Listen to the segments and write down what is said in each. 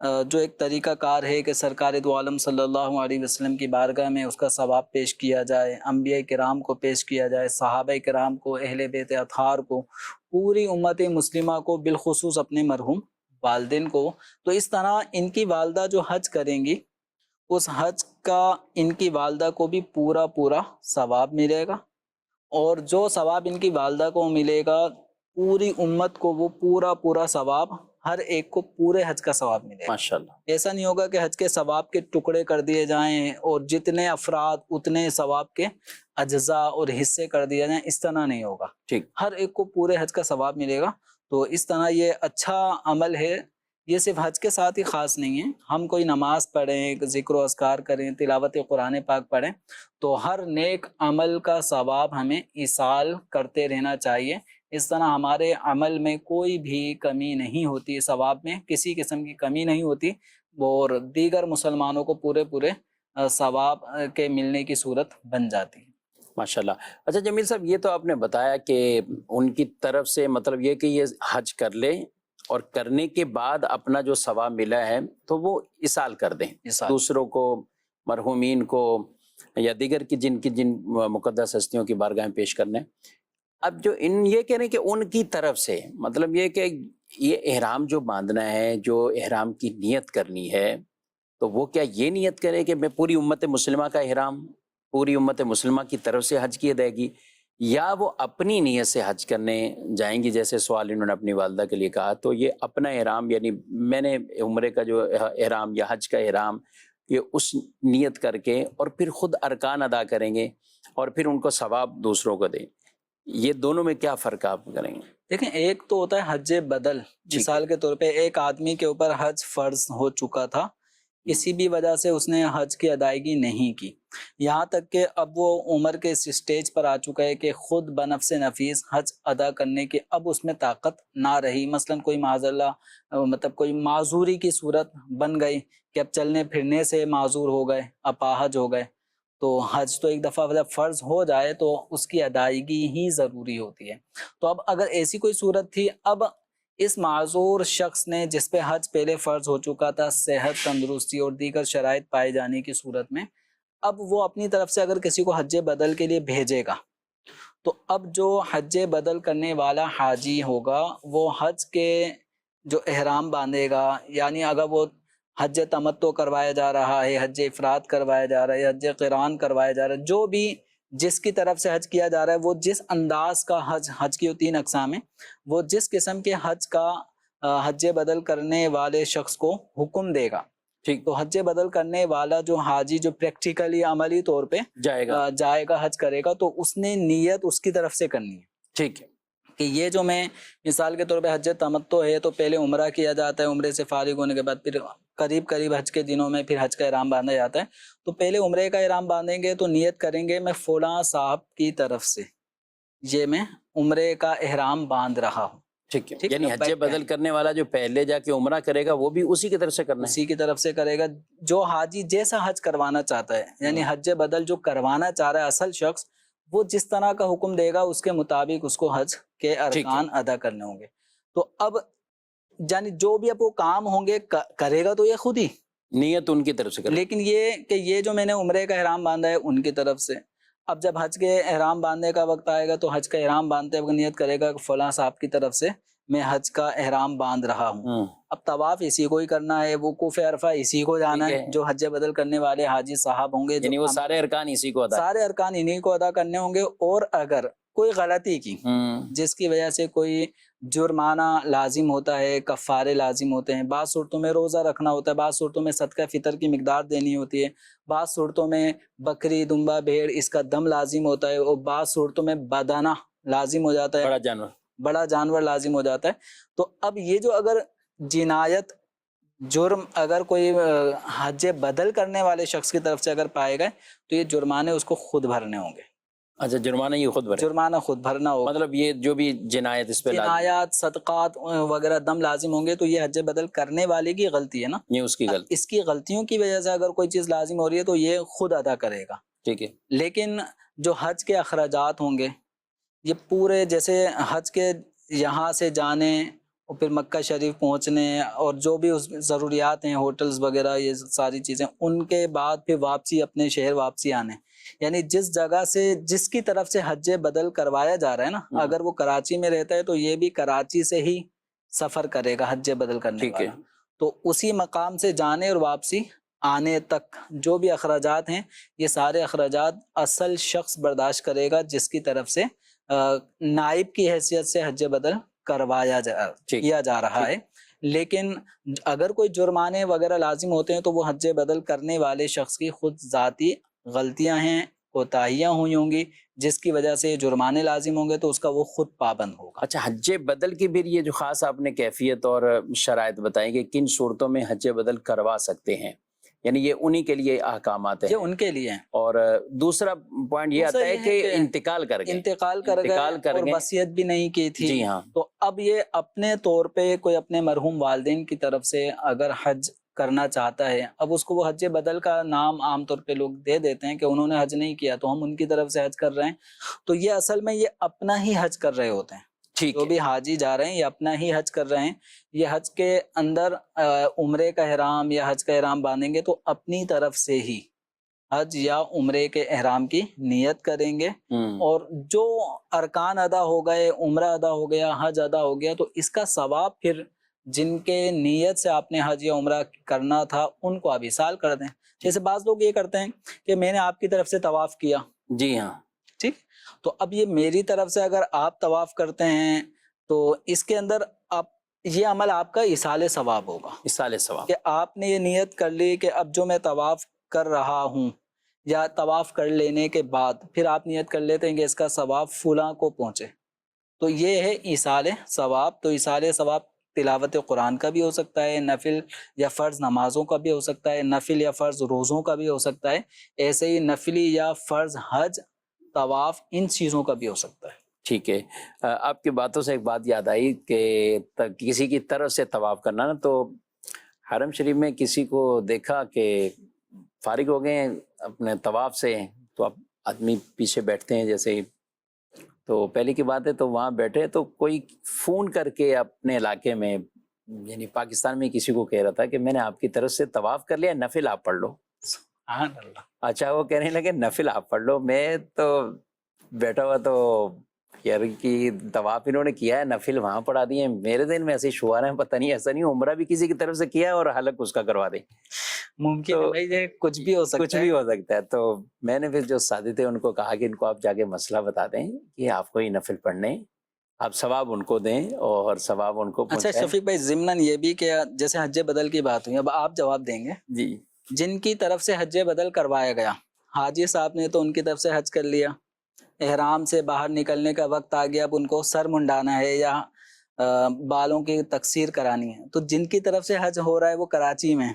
جو ایک طریقہ کار ہے کہ سرکار دو عالم صلی اللہ علیہ وسلم کی بارگاہ میں اس کا ثواب پیش کیا جائے، انبیاء کرام کو پیش کیا جائے، صحابہ کرام کو، اہل بیت اطہار کو، پوری امت مسلمہ کو، بالخصوص اپنے مرحوم والدین کو. تو اس طرح ان کی والدہ جو حج کریں گی، اس حج کا ان کی والدہ کو بھی پورا پورا ثواب ملے گا، اور جو ثواب ان کی والدہ کو ملے گا پوری امت کو وہ پورا پورا ثواب، ہر ایک کو پورے حج کا ثواب ملے گا. ماشاءاللہ. ایسا نہیں ہوگا کہ حج کے ثواب کے ٹکڑے کر دیے جائیں اور جتنے افراد اتنے ثواب کے اجزاء اور حصے کر دیے جائیں، اس طرح نہیں ہوگا. ٹھیک. ہر ایک کو پورے حج کا ثواب ملے گا. تو اس طرح یہ اچھا عمل ہے. یہ صرف حج کے ساتھ ہی خاص نہیں ہے. ہم کوئی نماز پڑھیں، ذکر و اذکار کریں، تلاوت قرآن پاک پڑھیں، تو ہر نیک عمل کا ثواب ہمیں ایصال کرتے رہنا چاہیے. اس طرح ہمارے عمل میں کوئی بھی کمی نہیں ہوتی، ثواب میں کسی قسم کی کمی نہیں ہوتی، اور دیگر مسلمانوں کو پورے پورے ثواب کے ملنے کی صورت بن جاتی ہے. ماشاءاللہ. اچھا جمیل صاحب، یہ تو آپ نے بتایا کہ ان کی طرف سے مطلب یہ کہ یہ حج کر لیں اور کرنے کے بعد اپنا جو ثواب ملا ہے تو وہ ایصال کر دیں دوسروں کو، مرحومین کو، یا دیگر کی جن مقدس ہستیوں کی بارگاہ میں پیش کرنے. اب جو یہ کہہ رہے ہیں کہ ان کی طرف سے مطلب یہ کہ یہ احرام جو باندھنا ہے، جو احرام کی نیت کرنی ہے، تو وہ کیا یہ نیت کرے کہ میں پوری امت مسلمہ کا احرام پوری امت مسلمہ کی طرف سے حج کی ادائیگی، یا وہ اپنی نیت سے حج کرنے جائیں گی؟ جیسے سوال انہوں نے اپنی والدہ کے لیے کہا، تو یہ اپنا احرام، یعنی میں نے عمرے کا جو احرام یا حج کا احرام، یہ اس نیت کر کے اور پھر خود ارکان ادا کریں گے اور پھر ان کو ثواب دوسروں کو دیں. یہ دونوں میں کیا فرق آپ کریں گے؟ دیکھیں، ایک تو ہوتا ہے حج بدل. مثال کے طور پہ ایک آدمی کے اوپر حج فرض ہو چکا تھا، کسی بھی وجہ سے اس نے حج کی ادائیگی نہیں کی، یہاں تک کہ اب وہ عمر کے اس سٹیج پر آ چکا ہے کہ خود بنفس نفیس حج ادا کرنے کی اب اس میں طاقت نہ رہی. مثلا کوئی معاذ اللہ مطلب کوئی معذوری کی صورت بن گئی کہ اب چلنے پھرنے سے معذور ہو گئے، اپاہج ہو گئے. تو حج تو ایک دفعہ جب فرض ہو جائے تو اس کی ادائیگی ہی ضروری ہوتی ہے. تو اب اگر ایسی کوئی صورت تھی، اب اس معذور شخص نے جس پہ حج پہلے فرض ہو چکا تھا، صحت، تندرستی اور دیگر شرائط پائے جانے کی صورت میں، اب وہ اپنی طرف سے اگر کسی کو حج بدل کے لیے بھیجے گا، تو اب جو حج بدل کرنے والا حاجی ہوگا وہ حج کے جو احرام باندھے گا، یعنی اگر وہ حج تمتع کروایا جا رہا ہے، حج افراد کروایا جا رہا ہے، حج قران کروایا جا رہا ہے، جو بھی جس کی طرف سے حج کیا جا رہا ہے، وہ جس انداز کا حج کی 3 اقسام ہیں، وہ جس قسم کے حج کا حج بدل کرنے والے شخص کو حکم دے گا. ٹھیک. تو حج بدل کرنے والا جو حاجی جو پریکٹیکلی عملی طور پہ جائے گا حج کرے گا، تو اس نے نیت اس کی طرف سے کرنی ہے. ٹھیک ہے، کہ یہ جو میں مثال کے طور پہ حج تمتع ہے تو پہلے عمرہ کیا جاتا ہے، عمرے سے فارغ ہونے کے بعد پھر قریب حج کے دنوں میں پھر حج کا احرام باندھا جاتا ہے. تو پہلے عمرے کا احرام باندھیں گے تو نیت کریں گے میں فلاں صاحب کی طرف سے یہ میں عمرے کا احرام باندھ رہا ہوں. ٹھیک ہے، یعنی حج بدل کرنے والا جو پہلے جا کے عمرہ کرے گا وہ بھی اسی کی طرف سے کرنا ہے، اسی کی طرف سے کرے گا. جو حاجی جیسا حج کروانا چاہتا ہے، یعنی حج بدل جو کروانا چاہ رہا ہے اصل شخص، وہ جس طرح کا حکم دے گا اس کے مطابق اس کو حج کے ارکان ادا کرنے ہوں گے. تو اب یعنی جو بھی اب وہ کام ہوں گے کرے گا تو یہ خود ہی نیت ان کی طرف سے کرے، لیکن یہ کہ یہ جو میں نے عمرے کا احرام باندھا ہے ان کی طرف سے. اب جب حج کے احرام باندھنے کا وقت آئے گا تو حج کا احرام باندھتے وقت نیت کرے گا کہ فلاں صاحب کی طرف سے میں حج کا احرام باندھ رہا ہوں. اب طواف اسی کو ہی کرنا ہے، وقوف عرفہ اسی کو جانا ہے، جو حج بدل کرنے والے حاجی صاحب ہوں گے، یعنی وہ سارے ارکان اسی کو سارے ارکان انہی کو ادا کرنے ہوں گے. اور اگر کوئی غلطی کی جس کی وجہ سے کوئی جرمانہ لازم ہوتا ہے، کفارے لازم ہوتے ہیں، بعض صورتوں میں روزہ رکھنا ہوتا ہے، بعض صورتوں میں صدقہ فطر کی مقدار دینی ہوتی ہے، بعض صورتوں میں بکری، دمبا، بھیڑ اس کا دم لازم ہوتا ہے، اور بعض صورتوں میں بدانہ لازم ہو جاتا ہے، بڑا جانور لازم ہو جاتا ہے. تو اب یہ جو اگر جنایت، جرم اگر کوئی حج بدل کرنے والے شخص کی طرف سے اگر پائے گئے تو یہ جرمانے اس کو خود بھرنے ہوں گے. اچھا، جرمانہ یہ خود بھرے، جرمانہ خود بھرنا ہوگا. مطلب یہ جو بھی جنایت اس پہ جنایات، صدقات وغیرہ دم لازم ہوں گے، تو یہ حج بدل کرنے والے کی غلطی ہے نا، یہ اس کی غلطی. اس کی غلطیوں کی وجہ سے اگر کوئی چیز لازم ہو رہی ہے تو یہ خود ادا کرے گا. ٹھیک ہے. لیکن جو حج کے اخراجات ہوں گے، یہ پورے جیسے حج کے یہاں سے جانے اور پھر مکہ شریف پہنچنے اور جو بھی اس میں ضروریات ہیں، ہوٹلز وغیرہ، یہ ساری چیزیں، ان کے بعد پھر واپسی اپنے شہر واپسی آنے، یعنی جس جگہ سے جس کی طرف سے حج بدل کروایا جا رہا ہے نا، اگر وہ کراچی میں رہتا ہے تو یہ بھی کراچی سے ہی سفر کرے گا حج بدل کرنے ٹھیک ہے، والا، تو اسی مقام سے جانے اور واپسی آنے تک جو بھی اخراجات ہیں، یہ سارے اخراجات اصل شخص برداشت کرے گا جس کی طرف سے نائب کی حیثیت سے حج بدل کروایا ٹھیک، کیا جا رہا ہے۔ لیکن اگر کوئی جرمانے وغیرہ لازم ہوتے ہیں تو وہ حج بدل کرنے والے شخص کی خود ذاتی غلطیاں ہیں، کوتاہیاں ہوئی ہوں گی، جس کی وجہ سے جرمانے لازم ہوں گے، تو اس کا وہ خود پابند ہوگا۔ اچھا حج بدل کی پھر یہ جو خاص آپ نے کیفیت اور شرائط بتائیں کہ کن صورتوں میں حج بدل کروا سکتے ہیں، یعنی یہ انہی کے لیے احکامات ہیں، یہ ان کے لیے ہیں۔ اور دوسرا پوائنٹ یہ آتا ہے کہ انتقال کر گئے، انتقال کر گئے اور وصیت بھی نہیں کی تھی، جی ہاں، تو اب یہ اپنے طور پہ کوئی اپنے مرحوم والدین کی طرف سے اگر حج کرنا چاہتا ہے، اب اس کو وہ حج بدل کا نام عام طور پہ لوگ دے دیتے ہیں کہ انہوں نے حج نہیں کیا تو ہم ان کی طرف سے حج کر رہے ہیں، تو یہ اصل میں یہ اپنا ہی حج کر رہے ہوتے ہیں۔ ٹھیک جو بھی حاجی جا رہے ہیں یہ اپنا ہی حج کر رہے ہیں، یہ حج کے اندر عمرے کا احرام یا حج کا احرام باندھیں گے تو اپنی طرف سے ہی حج یا عمرے کے احرام کی نیت کریں گے، اور جو ارکان ادا ہو گئے، عمرہ ادا ہو گیا، حج ادا ہو گیا، تو اس کا ثواب پھر جن کے نیت سے آپ نے حج یا عمرہ کرنا تھا ان کو آپ ایصال کر دیں۔ جیسے بعض لوگ یہ کرتے ہیں کہ میں نے آپ کی طرف سے طواف کیا، جی ہاں، ٹھیک، تو اب یہ میری طرف سے اگر آپ طواف کرتے ہیں تو اس کے اندر آپ یہ عمل آپ کا ایصال ثواب ہوگا، ایصال ثواب، کہ آپ نے یہ نیت کر لی کہ اب جو میں طواف کر رہا ہوں، یا طواف کر لینے کے بعد پھر آپ نیت کر لیتے ہیں کہ اس کا ثواب فلاں کو پہنچے، تو یہ ہے ایصال ثواب۔ تو ایصال ثواب تلاوت قرآن کا بھی ہو سکتا ہے، نفل یا فرض نمازوں کا بھی ہو سکتا ہے، نفل یا فرض روزوں کا بھی ہو سکتا ہے، ایسے ہی نفلی یا فرض حج، طواف، ان چیزوں کا بھی ہو سکتا ہے۔ ٹھیک ہے۔ آپ کی باتوں سے ایک بات یاد آئی کہ کسی کی طرف سے طواف کرنا نا، تو حرم شریف میں کسی کو دیکھا کہ فارغ ہو گئے ہیں اپنے طواف سے، تو اب آدمی پیچھے بیٹھتے ہیں جیسے ہی، تو پہلے کی بات ہے تو وہاں بیٹھے تو کوئی فون کر کے اپنے علاقے میں، یعنی پاکستان میں کسی کو کہہ رہا تھا کہ میں نے آپ کی طرف سے طواف کر لیا، نفل آپ پڑھ لو۔ سبحان اللہ۔ اچھا وہ کہنے لگے نفل آپ پڑھ لو، میں تو بیٹھا ہوا تو یار کہ طواف انہوں نے کیا ہے، نفل وہاں پڑھا دیے، میرے دن میں ایسے شعار ہیں، پتہ نہیں ایسا نہیں عمرہ بھی کسی کی طرف سے کیا ہے اور حلق اس کا کروا دیں، ممکن ہے بھائی، یہ کچھ بھی ہو سکتا ہے، کچھ بھی ہو سکتا ہے۔ تو میں نے پھر جو ساتھی تھے ان کو کہا کہ ان کو آپ جا کے مسئلہ بتا دیں کہ آپ کو یہ نفل پڑھنے، آپ ثواب ان کو دیں اور ثواب ان کو اچھا پہنچائیں۔ شفیق بھائی، ضمناً یہ بھی کہ جیسے حج بدل کی بات ہوئی، اب آپ جواب دیں گے، جی جن کی طرف سے حج بدل کروایا گیا، حاجی صاحب نے تو ان کی طرف سے حج کر لیا، احرام سے باہر نکلنے کا وقت آ گیا، اب ان کو سر منڈانا ہے یا بالوں کی تقصیر کرانی ہے، تو جن کی طرف سے حج ہو رہا ہے وہ کراچی میں،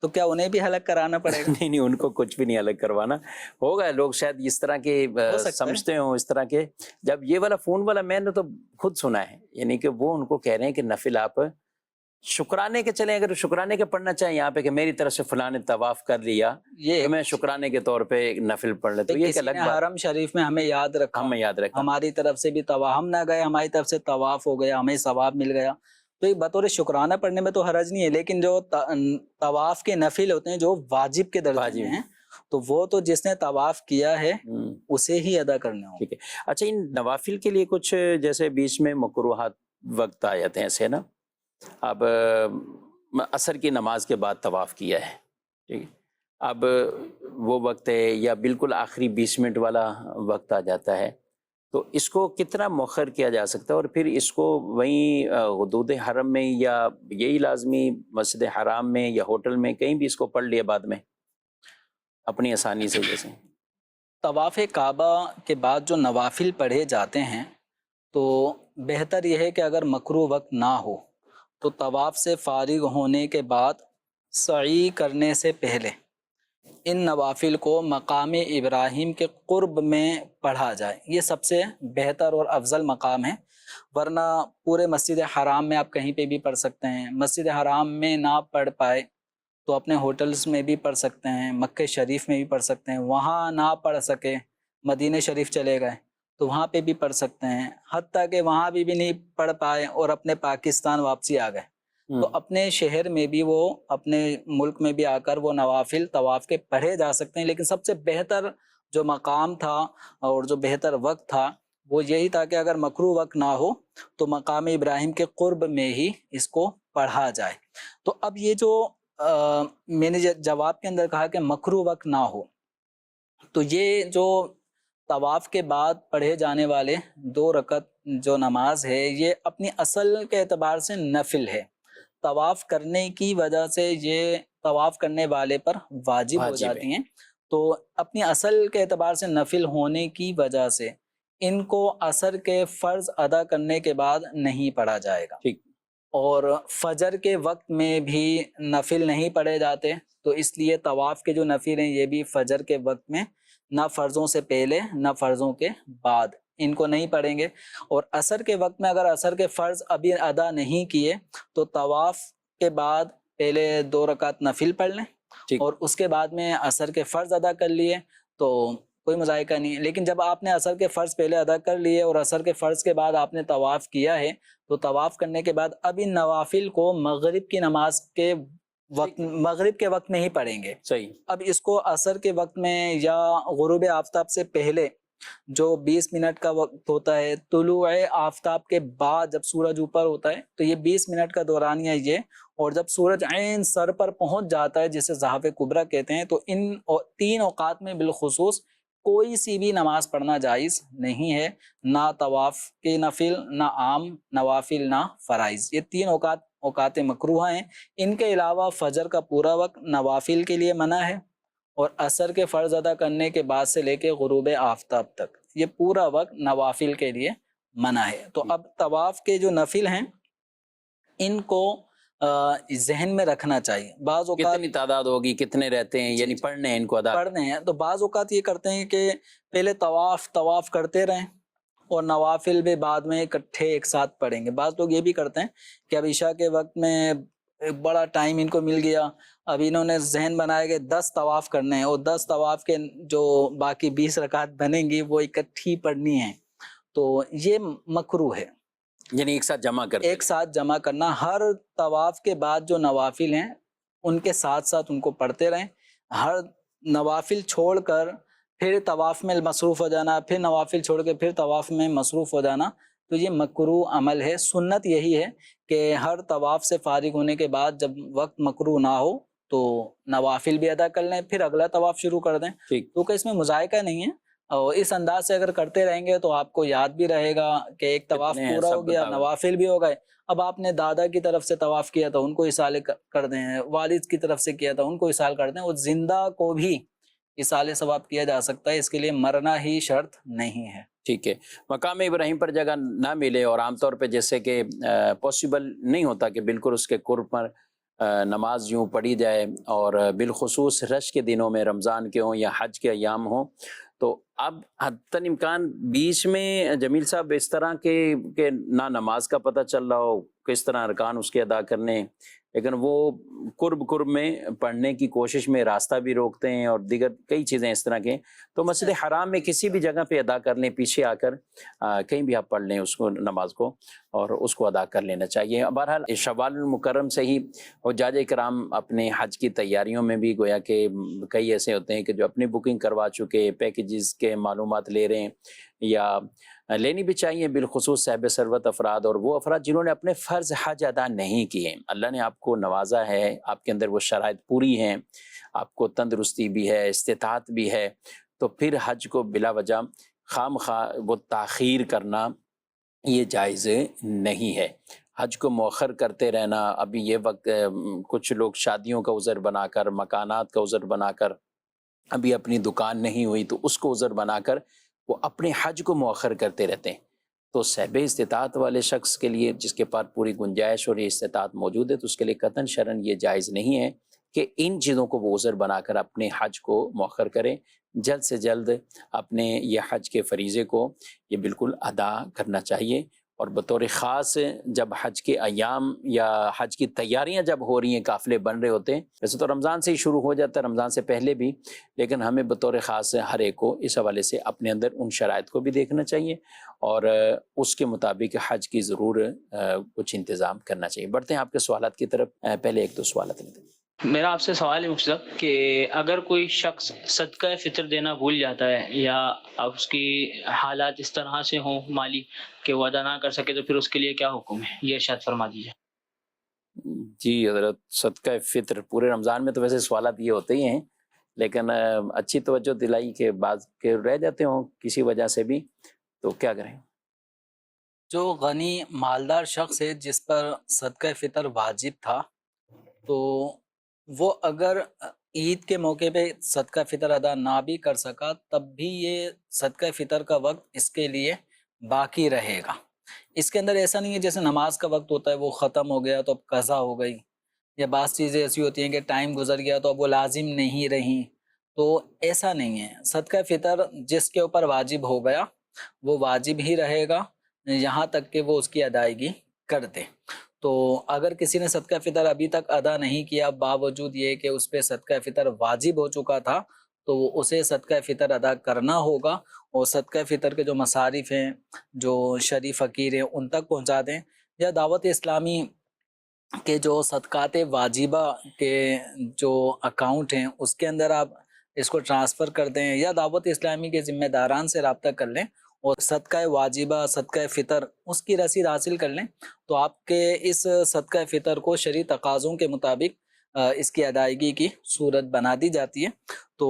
تو کیا انہیں بھی حلق کرانا پڑے گا؟ نہیں نہیں، ان کو کچھ بھی نہیں الگ کروانا ہوگا، لوگ شاید اس طرح کے ہو سکتا ہے۔ سمجھتے ہوں اس طرح کے۔ جب یہ والا فون والا میں نے تو خود سنا ہے، یعنی کہ وہ ان کو کہہ رہے ہیں کہ نفل آپ شکرانے کے چلیں، اگر شکرانے کے پڑھنا چاہیں یہاں پہ کہ میری طرف سے فلاں نے طواف کر لیا یہ تو میں شکرانے کے طور پہ ایک نفل پڑھ لے، تو یہ ایک کسی الگ نے بات، حرم شریف میں ہمیں یاد رکھا، ہمیں یاد رکھا۔ ہماری طرف سے بھی طواف، ہم نہ گئے، ہماری طرف سے طواف ہو گیا، ہمیں ثواب مل گیا، تو یہ بطور شکرانہ پڑھنے میں تو حرج نہیں ہے، لیکن جو طواف کے نفل ہوتے ہیں جو واجب کے درجے میں ہیں، تو وہ تو جس نے طواف کیا ہے اسے ہی ادا کرنے ہوں۔ ٹھیک ہے۔ اچھا ان نوافل کے لیے کچھ جیسے بیچ میں مکروہات وقت آ جاتے ہیں ایسے نا، اب عصر کی نماز کے بعد طواف کیا ہے، ٹھیک ہے، اب وہ وقت ہے یا بالکل آخری 20 منٹ والا وقت آ جاتا ہے، تو اس کو کتنا مؤخر کیا جا سکتا ہے، اور پھر اس کو وہیں حدود حرم میں یا یہی لازمی مسجد حرام میں یا ہوٹل میں کہیں بھی اس کو پڑھ لیا بعد میں اپنی آسانی سے؟ جیسے طواف کعبہ کے بعد جو نوافل پڑھے جاتے ہیں تو بہتر یہ ہے کہ اگر مکروہ وقت نہ ہو تو طواف سے فارغ ہونے کے بعد سعی کرنے سے پہلے ان نوافل کو مقام ابراہیم کے قرب میں پڑھا جائے، یہ سب سے بہتر اور افضل مقام ہے، ورنہ پورے مسجد حرام میں آپ کہیں پہ بھی پڑھ سکتے ہیں، مسجد حرام میں نہ پڑھ پائے تو اپنے ہوٹلز میں بھی پڑھ سکتے ہیں، مکہ شریف میں بھی پڑھ سکتے ہیں، وہاں نہ پڑھ سکے مدینہ شریف چلے گئے تو وہاں پہ بھی پڑھ سکتے ہیں، حتیٰ کہ وہاں بھی نہیں پڑھ پائے اور اپنے پاکستان واپسی آ گئے تو اپنے شہر میں بھی وہ، اپنے ملک میں بھی آ کر وہ نوافل طواف کے پڑھے جا سکتے ہیں، لیکن سب سے بہتر جو مقام تھا اور جو بہتر وقت تھا وہ یہی تھا کہ اگر مکروہ وقت نہ ہو تو مقام ابراہیم کے قرب میں ہی اس کو پڑھا جائے۔ تو اب یہ جو میں نے جواب کے اندر کہا کہ مکروہ وقت نہ ہو، تو یہ جو طواف کے بعد پڑھے جانے والے 2 رکعت جو نماز ہے یہ اپنی اصل کے اعتبار سے نفل ہے، طواف کرنے کی وجہ سے یہ طواف کرنے والے پر واجب ہو جاتی ہیں، تو اپنی اصل کے اعتبار سے نفل ہونے کی وجہ سے ان کو عصر کے فرض ادا کرنے کے بعد نہیں پڑھا جائے گا۔ اور فجر کے وقت میں بھی نفل نہیں پڑھے جاتے، تو اس لیے طواف کے جو نفل ہیں یہ بھی فجر کے وقت میں، نہ فرضوں سے پہلے نہ فرضوں کے بعد، ان کو نہیں پڑھیں گے۔ اور عصر کے وقت میں اگر عصر کے فرض ابھی ادا نہیں کیے تو طواف کے بعد پہلے 2 رکعت نفل پڑھ لیں اور اس کے بعد میں عصر کے فرض ادا کر لیے تو کوئی مذائقہ نہیں ہے۔ لیکن جب آپ نے عصر کے فرض پہلے ادا کر لیے اور عصر کے فرض کے بعد آپ نے طواف کیا ہے تو طواف کرنے کے بعد اب ان نوافل کو مغرب کی نماز کے وقت، مغرب کے وقت میں ہی پڑھیں گے۔ اب اس کو عصر کے وقت میں یا غروب آفتاب سے پہلے جو 20 منٹ کا وقت ہوتا ہے، طلوع آفتاب کے بعد جب سورج اوپر ہوتا ہے تو یہ 20 منٹ کا دورانیہ یہ، اور جب سورج عین سر پر پہنچ جاتا ہے جسے زحف کبریٰ کہتے ہیں، تو ان 3 اوقات میں بالخصوص کوئی سی بھی نماز پڑھنا جائز نہیں ہے، نہ طواف کے نفل، نہ عام نوافل، نہ فرائض۔ یہ 3 اوقات مکروہ ہیں۔ ان کے علاوہ فجر کا پورا وقت نوافل کے لیے منع ہے، اور عصر کے فرض ادا کرنے کے بعد سے لے کے غروب آفتاب تک یہ پورا وقت نوافل کے لیے منع ہے۔ تو اب طواف کے جو نفل ہیں ان کو ذہن میں رکھنا چاہیے۔ بعض اوقات کتنی تعداد ہوگی، کتنے رہتے ہیں، یعنی پڑھنے ہیں ان کو ادا پڑھنے ہیں، تو بعض اوقات یہ کرتے ہیں کہ پہلے طواف کرتے رہیں اور نوافل بھی بعد میں اکٹھے ایک ساتھ پڑھیں گے۔ بعض لوگ یہ بھی کرتے ہیں کہ اب عشاء کے وقت میں ایک بڑا ٹائم ان کو مل گیا، اب انہوں نے ذہن بنایا کہ 10 طواف کرنے ہیں اور 10 طواف کے جو باقی 20 رکعت بنیں گی وہ اکٹھی پڑھنی ہیں، تو یہ مکروہ ہے۔ یعنی ایک ساتھ جمع کرتے، ایک ساتھ جمع کرنا، ہر طواف کے بعد جو نوافل ہیں ان کے ساتھ ساتھ ان کو پڑھتے رہیں، ہر نوافل چھوڑ کر پھر طواف میں مصروف ہو جانا، پھر نوافل چھوڑ کے پھر طواف میں مصروف ہو جانا، تو یہ مکروہ عمل ہے۔ سنت یہی ہے کہ ہر طواف سے فارغ ہونے کے بعد جب وقت مکروہ نہ ہو تو نوافل بھی ادا کر لیں، پھر اگلا طواف شروع کر دیں، کیونکہ اس میں مذائقہ نہیں ہے، اور اس انداز سے اگر کرتے رہیں گے تو آپ کو یاد بھی رہے گا کہ ایک طواف پورا ہو گیا، نوافل بھی ہو گئے۔ اب آپ نے دادا کی طرف سے طواف کیا تھا ان کو اصالے کر دیں، والد کی طرف سے کیا تھا ان کو اصال کر دیں، اور زندہ کو بھی اصال ثواب کیا جا سکتا ہے، اس کے لیے مرنا ہی شرط نہیں ہے۔ ٹھیک ہے۔ مقام ابراہیم پر جگہ نہ ملے اور عام طور پہ جیسے کہ پاسبل نہیں ہوتا کہ بالکل اس کے قرب پر نماز یوں پڑھی جائے، اور بالخصوص رش کے دنوں میں، رمضان کے ہوں یا حج کے ایام ہوں، تو اب حتاً امکان بیچ میں جمیل صاحب اس طرح کہ نہ نماز کا پتہ چل رہا ہو، کس طرح ارکان اس کے ادا کرنے، لیکن وہ قرب میں پڑھنے کی کوشش میں راستہ بھی روکتے ہیں اور دیگر کئی چیزیں اس طرح کے، تو مسجد حرام میں کسی بھی جگہ پہ ادا کر لیں، پیچھے آ کر کہیں بھی آپ پڑھ لیں اس کو، نماز کو، اور اس کو ادا کر لینا چاہیے۔ بہرحال شوال المکرم سے ہی حجاج کرام اپنے حج کی تیاریوں میں بھی گویا کہ کئی ایسے ہوتے ہیں کہ جو اپنی بکنگ کروا چکے، پیکیجز کے معلومات لے رہے ہیں، یا لینی بھی چاہیے، بالخصوص صاحب ثروت افراد اور وہ افراد جنہوں نے اپنے فرض حج ادا نہیں کیے۔ اللہ نے آپ کو نوازا ہے، آپ کے اندر وہ شرائط پوری ہیں، آپ کو تندرستی بھی ہے، استطاعت بھی ہے، تو پھر حج کو بلا وجہ خام خواہ وہ تاخیر کرنا یہ جائز نہیں ہے۔ حج کو مؤخر کرتے رہنا، ابھی یہ وقت کچھ لوگ شادیوں کا عذر بنا کر، مکانات کا عذر بنا کر، ابھی اپنی دکان نہیں ہوئی تو اس کو عذر بنا کر وہ اپنے حج کو مؤخر کرتے رہتے ہیں، تو صحب استطاعت والے شخص کے لیے، جس کے پاس پوری گنجائش اور یہ استطاعت موجود ہے، تو اس کے لیے قطعاً شرعاً یہ جائز نہیں ہے کہ ان چیزوں کو وہ عذر بنا کر اپنے حج کو مؤخر کریں۔ جلد سے جلد اپنے یہ حج کے فریضے کو یہ بالکل ادا کرنا چاہیے، اور بطور خاص جب حج کے ایام یا حج کی تیاریاں جب ہو رہی ہیں، قافلے بن رہے ہوتے ہیں، ویسے تو رمضان سے ہی شروع ہو جاتا ہے، رمضان سے پہلے بھی، لیکن ہمیں بطور خاص ہر ایک کو اس حوالے سے اپنے اندر ان شرائط کو بھی دیکھنا چاہیے اور اس کے مطابق حج کی ضرور کچھ انتظام کرنا چاہیے۔ بڑھتے ہیں آپ کے سوالات کی طرف، پہلے ایک دو سوالات لیتے ہیں۔ میرا آپ سے سوال ہے مفتی صاحب کہ اگر کوئی شخص صدقہ فطر دینا بھول جاتا ہے یا اس کی حالات اس طرح سے ہوں مالی کہ وہ ادا نہ کر سکے تو پھر اس کے لیے کیا حکم ہے، یہ ارشاد فرما دیجیے۔ جی حضرت، صدقہ فطر پورے رمضان میں تو ویسے سوالات یہ ہوتے ہی ہیں، لیکن اچھی توجہ دلائی کہ بعض کے رہ جاتے ہوں کسی وجہ سے بھی، تو کیا کریں؟ جو غنی مالدار شخص ہے جس پر صدقہ فطر واجب تھا، تو وہ اگر عید کے موقع پہ صدقہ فطر ادا نہ بھی کر سکا تب بھی یہ صدقہ فطر کا وقت اس کے لیے باقی رہے گا۔ اس کے اندر ایسا نہیں ہے جیسے نماز کا وقت ہوتا ہے وہ ختم ہو گیا تو اب قضا ہو گئی، یا بعض چیزیں ایسی ہوتی ہیں کہ ٹائم گزر گیا تو اب وہ لازم نہیں رہیں، تو ایسا نہیں ہے۔ صدقہ فطر جس کے اوپر واجب ہو گیا وہ واجب ہی رہے گا یہاں تک کہ وہ اس کی ادائیگی کر دے۔ تو اگر کسی نے صدقہ فطر ابھی تک ادا نہیں کیا باوجود یہ کہ اس پہ صدقہ فطر واجب ہو چکا تھا، تو اسے صدقہ فطر ادا کرنا ہوگا، اور صدقہ فطر کے جو مصارف ہیں، جو شریف فقیر ہیں، ان تک پہنچا دیں، یا دعوت اسلامی کے جو صدقات واجبہ کے جو اکاؤنٹ ہیں اس کے اندر آپ اس کو ٹرانسفر کر دیں، یا دعوت اسلامی کے ذمہ داران سے رابطہ کر لیں اور صدقہ واجبہ صدقہ فطر اس کی رسید حاصل کر لیں، تو آپ کے اس صدقہ فطر کو شرعی تقاضوں کے مطابق اس کی ادائیگی کی صورت بنا دی جاتی ہے۔ تو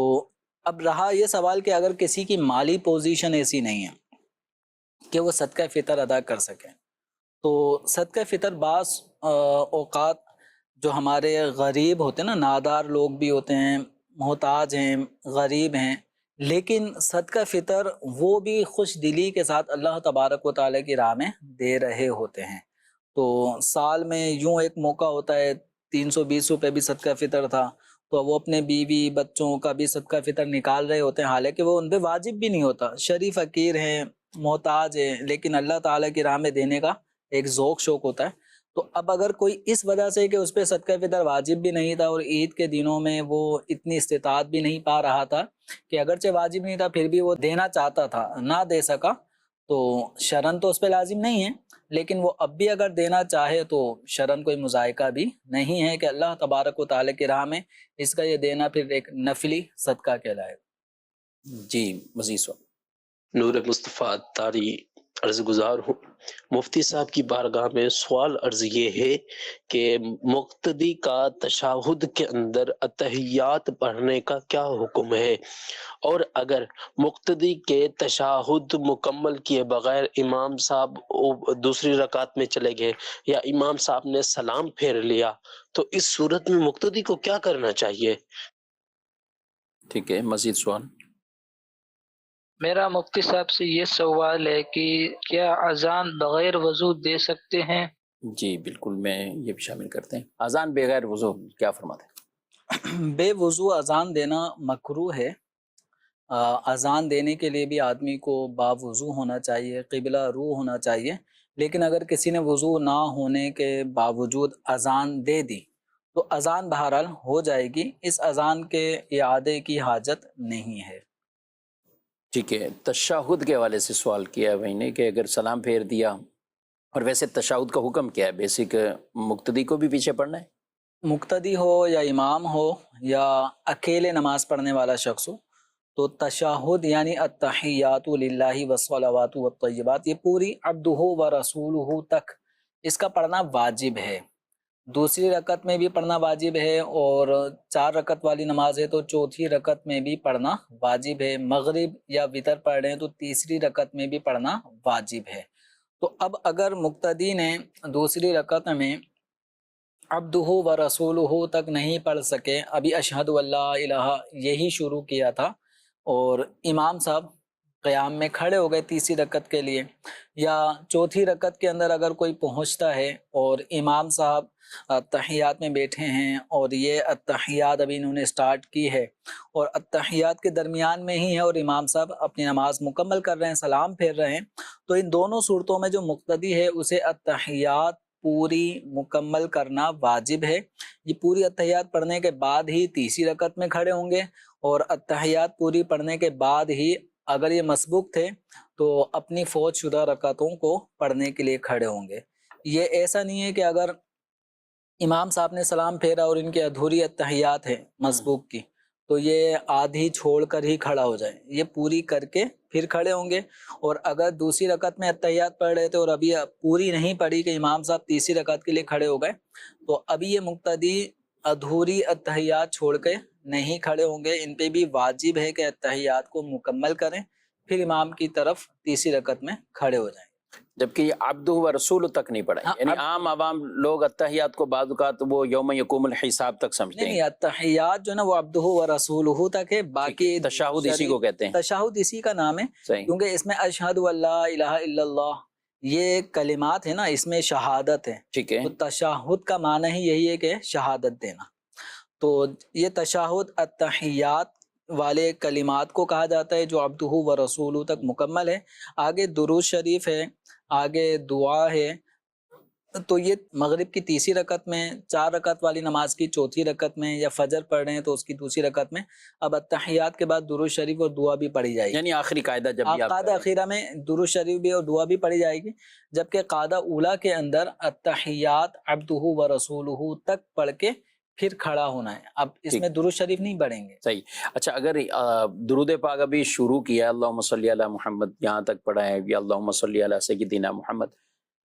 اب رہا یہ سوال کہ اگر کسی کی مالی پوزیشن ایسی نہیں ہے کہ وہ صدقہ فطر ادا کر سکے، تو صدقہ فطر بعض اوقات جو ہمارے غریب ہوتے ہیں نا، نادار لوگ بھی ہوتے ہیں، محتاج ہیں، غریب ہیں، لیکن صدقہ فطر وہ بھی خوش دلی کے ساتھ اللہ تبارک و تعالیٰ کی راہ میں دے رہے ہوتے ہیں۔ تو سال میں یوں ایک موقع ہوتا ہے 320 روپے بھی صدقہ فطر تھا، تو وہ اپنے بیوی بچوں کا بھی صدقہ فطر نکال رہے ہوتے ہیں، حالانکہ وہ ان پہ واجب بھی نہیں ہوتا، شریف فقیر ہیں، محتاج ہیں، لیکن اللہ تعالیٰ کی راہ میں دینے کا ایک ذوق شوق ہوتا ہے۔ تو اب اگر کوئی اس وجہ سے کہ اس پہ صدقہ فطر واجب بھی نہیں تھا اور عید کے دنوں میں وہ اتنی استطاعت بھی نہیں پا رہا تھا کہ اگرچہ واجب نہیں تھا پھر بھی وہ دینا چاہتا تھا، نہ دے سکا، تو شرعاً تو اس پہ لازم نہیں ہے، لیکن وہ اب بھی اگر دینا چاہے تو شرعاً کوئی مذائقہ بھی نہیں ہے کہ اللہ تبارک و تعالیٰ کی راہ میں اس کا یہ دینا پھر ایک نفلی صدقہ کہلائے گا۔ جی مزید سوال۔ نور مصطفیٰ تاری عرض گزار ہوں، مفتی صاحب کی بارگاہ میں سوال عرض یہ ہے کہ مقتدی کا تشہد کے اندر اتحیات پڑھنے کا کیا حکم ہے، اور اگر مقتدی کے تشہد مکمل کیے بغیر امام صاحب دوسری رکعت میں چلے گئے یا امام صاحب نے سلام پھیر لیا تو اس صورت میں مقتدی کو کیا کرنا چاہیے؟ ٹھیک ہے، مزید سوال۔ میرا مفتی صاحب سے یہ سوال ہے کہ کیا اذان بغیر وضو دے سکتے ہیں؟ جی بالکل، میں یہ بھی شامل کرتے ہیں۔ اذان بغیر وضو کیا فرماتے ہیں؟ بے وضو اذان دینا مکروہ ہے۔ اذان دینے کے لیے بھی آدمی کو باوضو ہونا چاہیے، قبلہ رو ہونا چاہیے، لیکن اگر کسی نے وضو نہ ہونے کے باوجود اذان دے دی تو اذان بہرحال ہو جائے گی، اس اذان کے اعادے کی حاجت نہیں ہے۔ ٹھیک ہے، تشہد کے حوالے سے سوال کیا ہے بھائی نے کہ اگر سلام پھیر دیا، اور ویسے تشہد کا حکم کیا ہے؟ بیسک مقتدی کو بھی پیچھے پڑھنا ہے؟ مقتدی ہو یا امام ہو یا اکیلے نماز پڑھنے والا شخص ہو، تو تشہد یعنی التحیات للہ والصلوات والطیبات یہ پوری عبدہ و رسولہ تک اس کا پڑھنا واجب ہے۔ دوسری رکعت میں بھی پڑھنا واجب ہے، اور 4 رکعت والی نماز ہے تو چوتھی رکعت میں بھی پڑھنا واجب ہے۔ مغرب یا وتر پڑھ رہے ہیں تو تیسری رکعت میں بھی پڑھنا واجب ہے۔ تو اب اگر مقتدی نے دوسری رکعت میں عبدہ و رسولہ تک نہیں پڑھ سکے، ابھی اشہد ان لا الہ یہی شروع کیا تھا، اور امام صاحب قیام میں کھڑے ہو گئے تیسری رکعت کے لیے، یا چوتھی رکعت کے اندر اگر کوئی پہنچتا ہے اور امام صاحب اتحیات میں بیٹھے ہیں اور یہ اتحیات ابھی انہوں نے سٹارٹ کی ہے اور اتحیات کے درمیان میں ہی ہے اور امام صاحب اپنی نماز مکمل کر رہے ہیں، سلام پھیر رہے ہیں، تو ان دونوں صورتوں میں جو مقتدی ہے اسے اتحیات پوری مکمل کرنا واجب ہے۔ یہ پوری اتحیات پڑھنے کے بعد ہی تیسری رکعت میں کھڑے ہوں گے، اور اتحیات پوری پڑھنے کے بعد ہی اگر یہ مسبوق تھے تو اپنی فوت شدہ رکعتوں کو پڑھنے کے لیے کھڑے ہوں گے۔ یہ ایسا نہیں ہے کہ اگر امام صاحب نے سلام پھیرا اور ان کی ادھوری اتحیات ہیں مسبوق کی تو یہ آدھی چھوڑ کر ہی کھڑا ہو جائے، یہ پوری کر کے پھر کھڑے ہوں گے۔ اور اگر دوسری رکعت میں اتحیات پڑھ رہے تھے اور ابھی پوری نہیں پڑھی کہ امام صاحب تیسری رکعت کے لیے کھڑے ہو گئے، تو ابھی یہ مقتدی ادھوری اتحیات چھوڑ کے نہیں کھڑے ہوں گے، ان پہ بھی واجب ہے کہ اتحیات کو مکمل کریں، پھر امام کی طرف تیسری رکعت میں کھڑے ہو جائیں۔ جبکہ یہ عبدہ و رسول تک نہیں پڑھا، ہاں، یعنی عام عوام لوگ اتحیات کو بعض اوقات وہ یوم یقوم الحساب تک سمجھتے نہیں، ہیں۔ اتحیات جو نا وہ عبدہ و رسولہ تک ہے، باقی تشہد اسی کو کہتے ہیں، تشہد اسی کا نام ہے، صحیح، کیونکہ اس میں اشہد اللہ الہ الا اللہ یہ کلمات ہے نا، اس میں شہادت ہے، ٹھیک ہے، تو تشہد کا معنی ہی یہی ہے کہ شہادت دینا۔ تو یہ تشہد اتحیات والے کلمات کو کہا جاتا ہے جو عبدہ و رسولہ تک مکمل ہے۔ آگے درود شریف ہے، آگے دعا ہے، تو یہ مغرب کی تیسری رکعت میں، 4 رکعت والی نماز کی چوتھی رکعت میں، یا فجر پڑھ رہے ہیں تو اس کی دوسری رکعت میں اب اتحیات کے بعد درود شریف اور دعا بھی پڑھی جائے گی۔ یعنی آخری قاعدہ جب بھی آپ قاعدہ اخیرہ میں درود شریف بھی اور دعا بھی پڑھی جائے گی، جبکہ قاعدہ اولیٰ کے اندر اتحیات عبدہ و رسولہ تک پڑھ کے پھر کھڑا ہونا ہے، اب اس میں درود شریف نہیں پڑھیں گے۔ صحیح۔ اچھا، اگر درود پاک ابھی شروع کیا ہے، اللہم صلی علی محمد یہاں تک پڑھا ہے، یا اللہم صلی علی سیدنا محمد،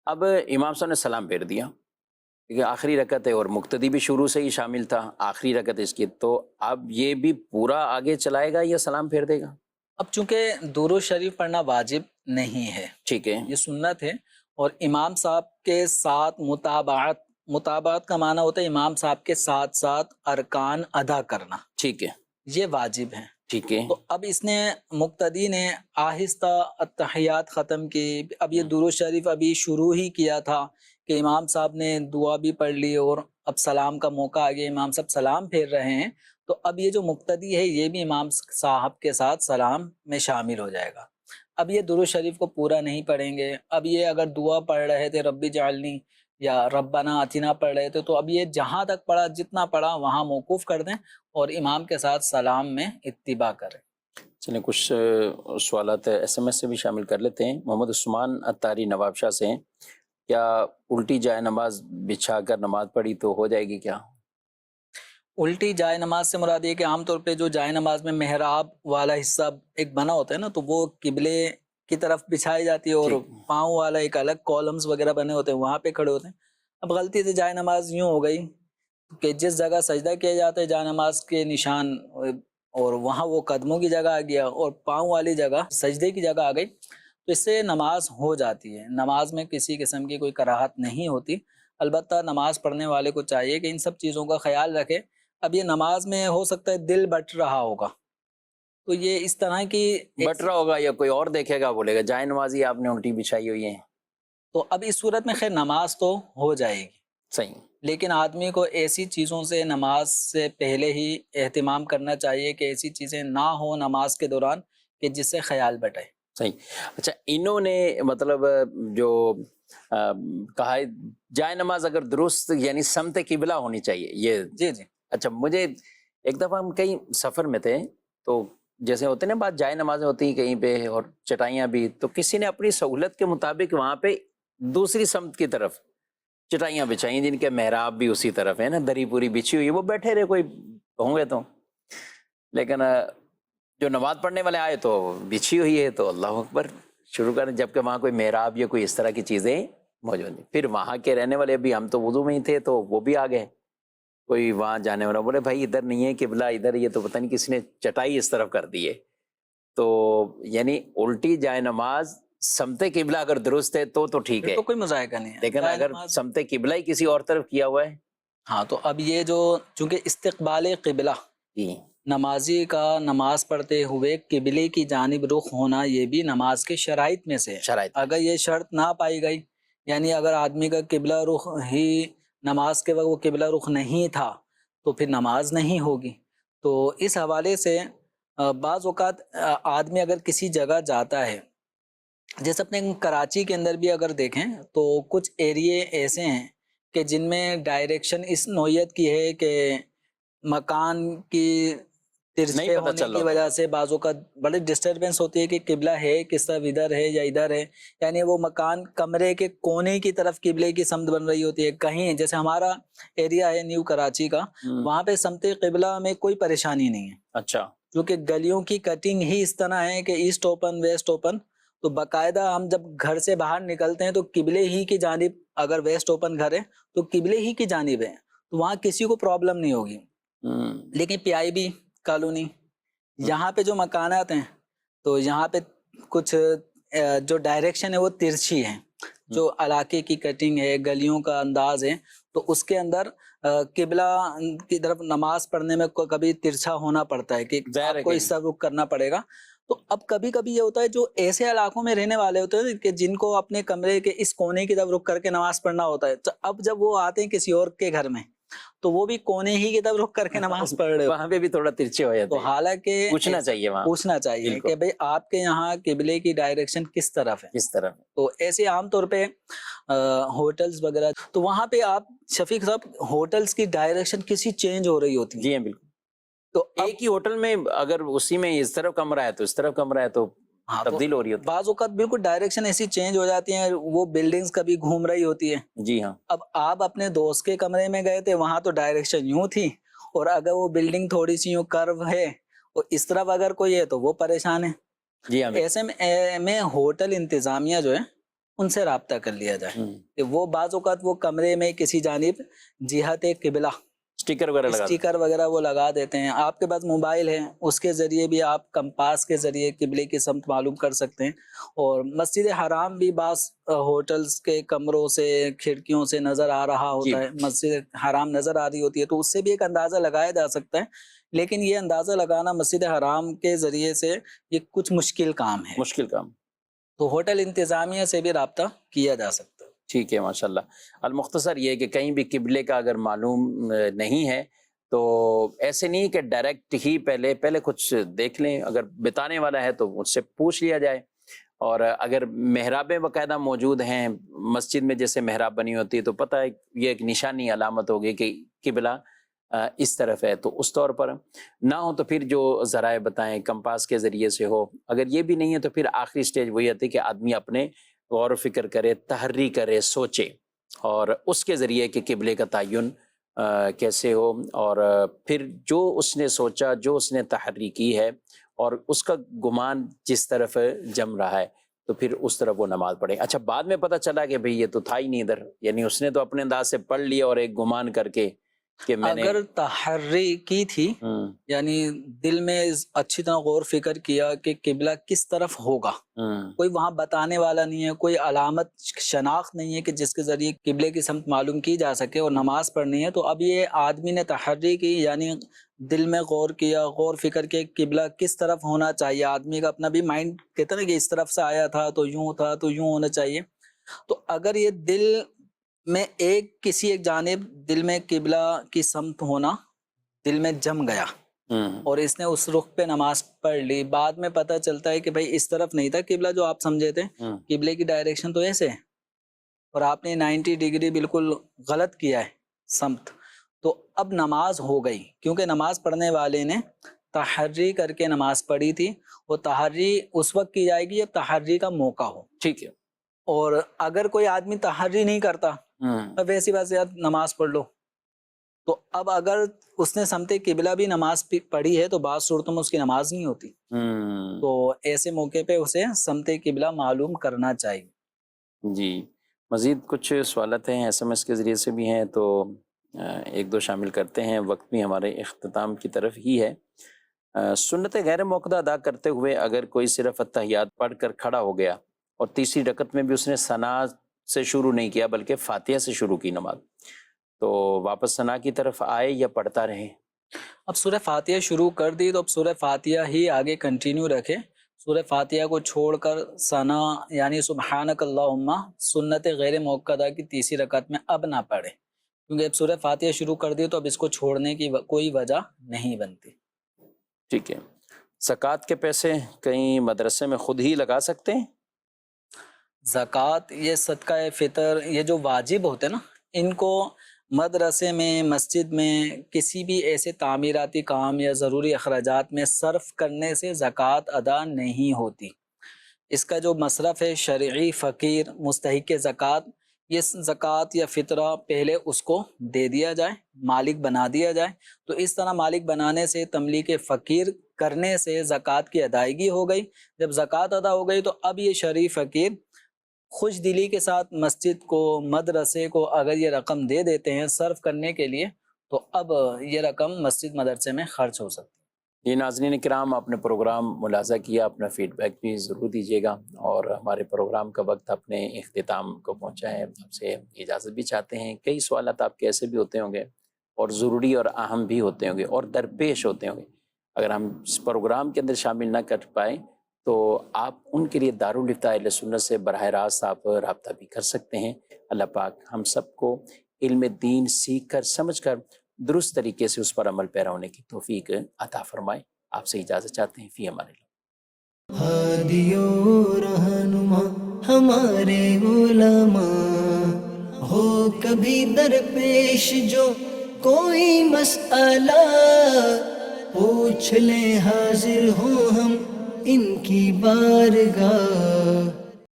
اب امام صاحب نے سلام پھیر دیا، کیونکہ آخری رکعت ہے اور مقتدی بھی شروع سے ہی شامل تھا، آخری رکعت اس کی، تو اب یہ بھی پورا آگے چلائے گا یا سلام پھیر دے گا؟ اب چونکہ درود شریف پڑھنا واجب نہیں ہے، ٹھیک ہے، یہ سنت ہے، اور امام صاحب کے ساتھ مطابعت کا معنی ہوتا ہے امام صاحب کے ساتھ ساتھ ارکان ادا کرنا، ٹھیک ہے، یہ واجب ہے۔ ٹھیک ہے، تو اب اس نے مقتدی نے آہستہ اتحیات ختم کی، اب یہ درود شریف ابھی شروع ہی کیا تھا کہ امام صاحب نے دعا بھی پڑھ لی اور اب سلام کا موقع آ گیا، امام صاحب سلام پھیر رہے ہیں، تو اب یہ جو مقتدی ہے یہ بھی امام صاحب کے ساتھ سلام میں شامل ہو جائے گا۔ اب یہ درود شریف کو پورا نہیں پڑھیں گے، اب یہ اگر دعا پڑھ رہے تھے ربی جعلنی یا ربنا آتنا پڑھ رہے تھے، تو اب یہ جہاں تک پڑھا جتنا پڑھا وہاں موقوف کر دیں اور امام کے ساتھ سلام میں اتباع کریں۔ چلیں کچھ سوالات ایس ایم ایس سے بھی شامل کر لیتے ہیں۔ محمد عثمان اتاری نواب شاہ سے ہیں، کیا الٹی جائے نماز بچھا کر نماز پڑھی تو ہو جائے گی کیا؟ الٹی جائے نماز سے مراد یہ کہ عام طور پہ جو جائے نماز میں محراب والا حصہ ایک بنا ہوتا ہے نا، تو وہ قبلے کی طرف بچھائی جاتی ہے، اور پاؤں والا ایک الگ کالمز وغیرہ بنے ہوتے ہیں وہاں پہ کھڑے ہوتے ہیں۔ اب غلطی سے جائے نماز یوں ہو گئی کہ جس جگہ سجدہ کیا جاتا ہے جائے نماز کے نشان، اور وہاں وہ قدموں کی جگہ آ گیا اور پاؤں والی جگہ سجدے کی جگہ آ گئی، تو اس سے نماز ہو جاتی ہے۔ نماز میں کسی قسم کی کوئی کراہت نہیں ہوتی، البتہ نماز پڑھنے والے کو چاہیے کہ ان سب چیزوں کا خیال رکھے۔ اب یہ نماز میں ہو سکتا ہے دل بٹ رہا ہوگا، تو یہ اس طرح کی بٹ رہا ہوگا یا کوئی اور دیکھے گا بولے گا جائے نمازی آپ نے الٹی بچھائی ہوئی ہے، تو اب اس صورت میں خیر نماز تو ہو جائے گی، صحیح، لیکن آدمی کو ایسی چیزوں سے نماز سے پہلے ہی اہتمام کرنا چاہیے کہ ایسی چیزیں نہ ہوں نماز کے دوران کہ جس سے خیال بٹے۔ صحیح۔ اچھا، انہوں نے مطلب جو کہا ہے جائے نماز اگر درست یعنی سمت قبلہ ہونی چاہیے، یہ جی جی، اچھا، مجھے ایک دفعہ ہم کہیں سفر میں تھے، تو جیسے ہوتے ہیں نا بعض جائے نمازیں ہوتی ہیں کہیں پہ اور چٹائیاں بھی، تو کسی نے اپنی سہولت کے مطابق وہاں پہ دوسری سمت کی طرف چٹائیاں بچھائیں جن کے محراب بھی اسی طرف ہے نا، دری پوری بچھی ہوئی، وہ بیٹھے رہے کوئی ہوں گے تو، لیکن جو نماز پڑھنے والے آئے تو بچھی ہوئی ہے، تو اللہ اکبر شروع کریں، جبکہ وہاں کوئی محراب یا کوئی اس طرح کی چیزیں موجود نہیں۔ پھر وہاں کے رہنے والے بھی، ہم تو وضو میں ہی تھے تو وہ بھی آ گئے، کوئی وہاں جانے والا بولے بھائی ادھر نہیں ہے قبلہ، ادھر یہ تو پتہ نہیں کس نے چٹائی اس طرف کر دی ہے، تو یعنی الٹی جائے نماز سمت قبلہ اگر درست ہے تو ٹھیک ہے، تو کوئی مذائقہ نہیں ہے، لیکن اگر سمت قبلہ ہی کسی اور طرف کیا ہوا ہے، ہاں، تو اب یہ جو چونکہ استقبال قبلہ جی نمازی کا نماز پڑھتے ہوئے قبلے کی جانب رخ ہونا یہ بھی نماز کے شرائط میں سے ہے. شرائط اگر یہ شرط نہ پائی گئی، یعنی اگر آدمی کا قبلہ رخ ہی نماز کے وقت وہ قبلہ رخ نہیں تھا تو پھر نماز نہیں ہوگی. تو اس حوالے سے بعض اوقات آدمی اگر کسی جگہ جاتا ہے، جیسے اپنے کراچی کے اندر بھی اگر دیکھیں تو کچھ ایریے ایسے ہیں کہ جن میں ڈائریکشن اس نوعیت کی ہے کہ مکان کی ترچھے نہیں پتہ ہونے چل کی رہا وجہ سے بعضوں کا بڑی ڈسٹربنس ہوتی ہے کہ قبلہ ہے کس طرف، ادھر ہے یا ادھر ہے. یعنی وہ مکان کمرے کے کونے کی طرف قبلے کی سمت بن رہی ہوتی ہے. کہیں جیسے ہمارا ایریا ہے نیو کراچی کا، وہاں پہ سمت قبلہ میں کوئی پریشانی نہیں ہے، اچھا کیونکہ گلیوں کی کٹنگ ہی اس طرح ہے کہ ایسٹ اوپن ویسٹ اوپن. تو باقاعدہ ہم جب گھر سے باہر نکلتے ہیں تو قبلے ہی کی جانب، اگر ویسٹ اوپن گھر ہے تو قبلے ہی کی جانب ہے، تو وہاں کسی کو پرابلم نہیں ہوگی. لیکن پی آئی بی کالونی یہاں پہ جو مکانات ہیں تو یہاں پہ کچھ جو ڈائریکشن ہے وہ ترچھی ہے، جو علاقے کی کٹنگ ہے، گلیوں کا انداز ہے، تو اس کے اندر قبلہ کی طرف نماز پڑھنے میں کبھی ترچھا ہونا پڑتا ہے کہ آپ کو اس طرف رخ کرنا پڑے گا. تو اب کبھی کبھی یہ ہوتا ہے جو ایسے علاقوں میں رہنے والے ہوتے ہیں کہ جن کو اپنے کمرے کے اس کونے کی طرف رخ کر کے نماز پڑھنا ہوتا ہے، تو اب جب وہ آتے ہیں کسی اور کے گھر میں تو وہ بھی کونے ہی کی طرف رخ کر کے نماز پڑھ رہے ہو، وہاں پہ بھی تھوڑا ترچے ہو جاتے تو ہیں. حالانکہ پوچھنا چاہیے وہاں پوچھنا چاہیے بالکل. کہ بھئی آپ کے یہاں قبلے کی ڈائریکشن کس طرف ہے. کس طرح تو ایسے عام طور پہ ہوٹلز وغیرہ، تو وہاں پہ آپ شفیق صاحب ہوٹلز کی ڈائریکشن کسی چینج ہو رہی ہوتی ہے. جی ہیں بالکل. تو ایک ہی ہوٹل میں اگر اسی میں اس طرف کمرہ ہے تو اس طرف کمرہ ہے تو تبدیل ہو رہی ہوتی بعض اوقات بالکل ڈائریکشن ایسی چینج ہو جاتی ہیں، وہ بلڈنگز کبھی گھوم رہی ہوتی ہے. ہے. جی ہاں اب آپ اپنے دوست کے کمرے میں گئے تھے، وہاں تو ڈائریکشن یوں تھی، اور اگر وہ بلڈنگ تھوڑی سی یوں کرو ہے اور اس طرف اگر کوئی ہے تو وہ پریشان ہے. جی ہاں ایسے میں ہوٹل انتظامیہ جو ہے ان سے رابطہ کر لیا جائے کہ وہ بعض اوقات وہ کمرے میں کسی جانب جہت قبلہ اسٹیکر وغیرہ لگا اسٹیکر وغیرہ وہ لگا دیتے ہیں. آپ کے پاس موبائل ہے، اس کے ذریعے بھی آپ کمپاس کے ذریعے قبلے کی سمت معلوم کر سکتے ہیں. اور مسجد حرام بھی بعض ہوٹلز کے کمروں سے کھڑکیوں سے نظر آ رہا ہوتا ہے، مسجد حرام نظر آ رہی ہوتی ہے، تو اس سے بھی ایک اندازہ لگایا جا سکتا ہے. لیکن یہ اندازہ لگانا مسجد حرام کے ذریعے سے یہ کچھ مشکل کام ہے، مشکل کام. تو ہوٹل انتظامیہ سے بھی رابطہ کیا جا سکتا ہے. ٹھیک ہے ماشاءاللہ. المختصر یہ کہ کہیں بھی قبلے کا اگر معلوم نہیں ہے تو ایسے نہیں کہ ڈائریکٹ ہی پہلے کچھ دیکھ لیں، اگر بتانے والا ہے تو اس سے پوچھ لیا جائے. اور اگر محرابیں باقاعدہ موجود ہیں مسجد میں، جیسے محراب بنی ہوتی ہے تو پتہ ہے یہ ایک نشانی علامت ہوگی کہ قبلہ اس طرف ہے، تو اس طور پر نہ ہو تو پھر جو ذرائع بتائیں کمپاس کے ذریعے سے ہو. اگر یہ بھی نہیں ہے تو پھر آخری سٹیج وہی آتی ہے کہ آدمی اپنے غور و فکر کرے، تحری کرے، سوچے، اور اس کے ذریعے کہ قبلے کا تعین کیسے ہو. اور پھر جو اس نے سوچا، جو اس نے تحری کی ہے اور اس کا گمان جس طرف جم رہا ہے تو پھر اس طرف وہ نماز پڑھے. اچھا بعد میں پتہ چلا کہ بھئی یہ تو تھا ہی نہیں ادھر، یعنی اس نے تو اپنے انداز سے پڑھ لیا اور ایک گمان کر کے کہ میں نے اگر تحری کی تھی، یعنی دل میں اچھی طرح غور فکر کیا کہ قبلہ کس طرف ہوگا، کوئی وہاں بتانے والا نہیں ہے، کوئی علامت شناخت نہیں ہے کہ جس کے ذریعے قبلے کی سمت معلوم کی جا سکے اور نماز پڑھنی ہے، تو اب یہ آدمی نے تحری کی، یعنی دل میں غور کیا، غور فکر کے قبلہ کس طرف ہونا چاہیے. آدمی کا اپنا بھی مائنڈ کہتا نا کہ اس طرف سے آیا تھا تو یوں تھا تو یوں ہونا چاہیے. تو اگر یہ دل میں کسی ایک جانب دل میں قبلہ کی سمت ہونا دل میں جم گیا اور اس نے اس رخ پہ نماز پڑھ لی، بعد میں پتہ چلتا ہے کہ بھائی اس طرف نہیں تھا قبلہ جو آپ سمجھے تھے، قبلے کی ڈائریکشن تو ایسے ہے اور آپ نے 90 ڈگری بالکل غلط کیا ہے سمت، تو اب نماز ہو گئی، کیونکہ نماز پڑھنے والے نے تحری کر کے نماز پڑھی تھی. وہ تحری اس وقت کی جائے گی جب تحری کا موقع ہو. ٹھیک ہے. اور اگر کوئی آدمی تحری نہیں کرتا، اب ایسی بات سے نماز پڑھ لو، تو اب اگر اس نے سمت قبلہ بھی نماز پڑھی ہے تو بعض صورتوں میں اس کی نماز نہیں ہوتی. تو ایسے موقع پہ اسے سمت قبلہ معلوم کرنا چاہیے. جی مزید کچھ سوالات ہیں SMS کے ذریعے سے بھی ہیں تو ایک دو شامل کرتے ہیں، وقت بھی ہمارے اختتام کی طرف ہی ہے. سنت غیر موقدہ ادا کرتے ہوئے اگر کوئی صرف اتحیات پڑھ کر کھڑا ہو گیا اور تیسری رکعت میں بھی اس نے ثنا سے شروع نہیں کیا بلکہ فاتحہ سے شروع کی نماز، تو واپس ثنا کی طرف آئے یا پڑھتا رہے؟ اب سورہ فاتحہ شروع کر دی تو اب سورہ فاتحہ ہی آگے کنٹینیو رکھے. سورہ فاتحہ کو چھوڑ کر ثنا یعنی سبحانک اللہم سنت غیر موقدہ کی تیسری رکعت میں اب نہ پڑھے، کیونکہ اب سورہ فاتحہ شروع کر دی تو اب اس کو چھوڑنے کی کوئی وجہ نہیں بنتی. ٹھیک ہے. زکوٰۃ کے پیسے کہیں مدرسے میں خود ہی لگا سکتے ہیں؟ زکوٰۃ یہ صدقہ فطر یہ جو واجب ہوتے ہیں نا، ان کو مدرسے میں مسجد میں کسی بھی ایسے تعمیراتی کام یا ضروری اخراجات میں صرف کرنے سے زکوٰۃ ادا نہیں ہوتی. اس کا جو مصرف ہے شرعی فقیر مستحق زکوٰۃ، یہ زکوٰۃ یا فطرہ پہلے اس کو دے دیا جائے، مالک بنا دیا جائے. تو اس طرح مالک بنانے سے تملیک فقیر کرنے سے زکوٰۃ کی ادائیگی ہو گئی. جب زکوٰۃ ادا ہو گئی تو اب یہ شرعی فقیر خوش دلی کے ساتھ مسجد کو مدرسے کو اگر یہ رقم دے دیتے ہیں صرف کرنے کے لیے تو اب یہ رقم مسجد مدرسے میں خرچ ہو سکتی ہے. یہ ناظرین کرام آپ نے پروگرام ملاحظہ کیا، اپنا فیڈ بیک بھی ضرور دیجیے گا، اور ہمارے پروگرام کا وقت اپنے اختتام کو پہنچا ہے. آپ سے اجازت بھی چاہتے ہیں. کئی سوالات آپ کے ایسے بھی ہوتے ہوں گے اور ضروری اور اہم بھی ہوتے ہوں گے اور درپیش ہوتے ہوں گے، اگر ہم اس پروگرام کے اندر شامل نہ کر پائیں تو آپ ان کے لیے دارالفتاء اہل سنت سے براہ راست آپ رابطہ بھی کر سکتے ہیں. اللہ پاک ہم سب کو علم دین سیکھ کر سمجھ کر درست طریقے سے اس پر عمل پیرا ہونے کی توفیق عطا فرمائے. آپ سے اجازت چاہتے ہیں. فی امان اللہ. ہادی و رہنما ہمارے علماء، ہو کبھی درپیش جو کوئی مسئلہ، پوچھ لیں حاضر ہوں ہم ان کی بارگاہ.